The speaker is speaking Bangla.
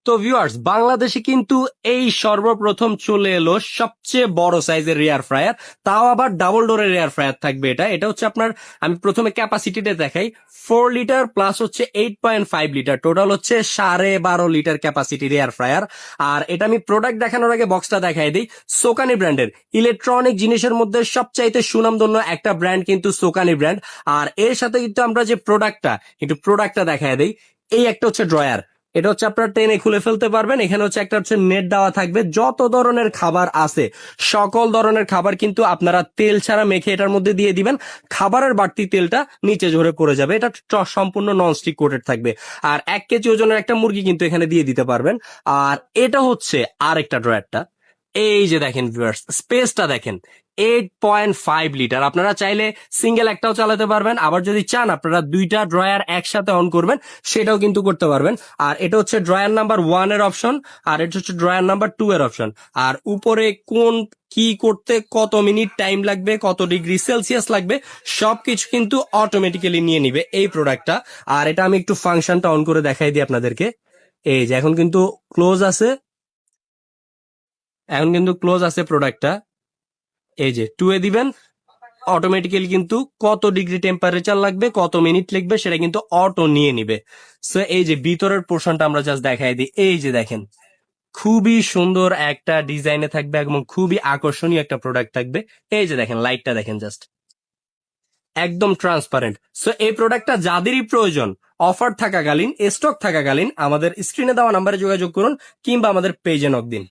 তো ভিউয়ার্স, বাংলাদেশে কিন্তু এই সর্বপ্রথম চলে এলো সবচেয়ে বড় সাইজের এয়ার ফ্রায়ার, তাও আবার ডাবল ডোরের এয়ার ফ্রায়ার থাকবে। এটা হচ্ছে আপনার, আমি প্রথমে ক্যাপাসিটিটা দেখাই। 4 লিটার প্লাস হচ্ছে 8.5 লিটার, টোটাল হচ্ছে 12.5 লিটার ক্যাপাসিটির এয়ার ফ্রায়ার। আর এটা আমি প্রোডাক্ট দেখানোর আগে বক্সটা দেখাই দিই। সোকানি ব্র্যান্ডের ইলেকট্রনিক জিনিসের মধ্যে সবচাইতে সুনামধন্য একটা ব্র্যান্ড কিন্তু সোকানি ব্র্যান্ড। আর এর সাথে কিন্তু আমরা যে প্রোডাক্টটা দেখাই দিই। এই একটা হচ্ছে ড্রয়ার, এটা হচ্ছে আপনার টেনে খুলে ফেলতে পারবেন। এখানে হচ্ছে একটা হচ্ছে নেট দেওয়া থাকবে। যত ধরনের খাবার আছে সকল ধরনের খাবার কিন্তু আপনারা তেল ছাড়া মেখে এটার মধ্যে দিয়ে দিবেন। খাবারের বাড়তি তেলটা নিচে ঝরে পড়ে যাবে। এটা সম্পূর্ণ ননস্টিক কোটেড থাকবে। আর 1 কেজি ওজনের একটা মুরগি কিন্তু এখানে দিয়ে দিতে পারবেন। আর এটা হচ্ছে আরেকটা ড্রয়ারটা। এই যে দেখেন ভিউয়ার্স, স্পেসটা দেখেন। 8.5 লিটার, আপনারা চাইলে সিঙ্গেল একটাও চালাতে পারবেন, আবার যদি চান আপনারা দুইটা ড্রয়ার একসাথে অন করবেন সেটাও কিন্তু করতে পারবেন। আর এটা হচ্ছে ড্রয়ার নাম্বার 1 এর অপশন, আর এটা হচ্ছে ড্রয়ার নাম্বার 2 এর অপশন। আর উপরে কোন কি করতে কত মিনিট টাইম লাগবে, কত ডিগ্রি সেলসিয়াস লাগবে, সবকিছু কিন্তু অটোমেটিক্যালি নিয়ে নিবে এই প্রোডাক্টটা। আর এটা আমি একটু ফাংশনটা অন করে দেখাই দিই আপনাদেরকে। এই যে এখন কিন্তু ক্লোজ আছে, প্রোডাক্টটা। এই যে 2 এ দিবেন, অটোমেটিক্যালি কিন্তু কত ডিগ্রি টেম্পারেচার লাগবে, কত মিনিট লাগবে সেটা কিন্তু অটো নিয়ে নিবে। সো এই যে ভিতরের পোর্শনটা আমরা জাস্ট দেখাই দিই। এই যে দেখেন, খুবই সুন্দর একটা ডিজাইনে থাকবে এবং খুবই আকর্ষণীয় একটা প্রোডাক্ট থাকবে। এই যে দেখেন, লাইটটা দেখেন জাস্ট, একদম ট্রান্সপারেন্ট। সো এই প্রোডাক্টটা যাদেরই প্রয়োজন, অফার থাকাকালীন, স্টক থাকাকালীন আমাদের স্ক্রিনে দেওয়া নাম্বারে যোগাযোগ করুন কিংবা আমাদের পেজে নক দিন।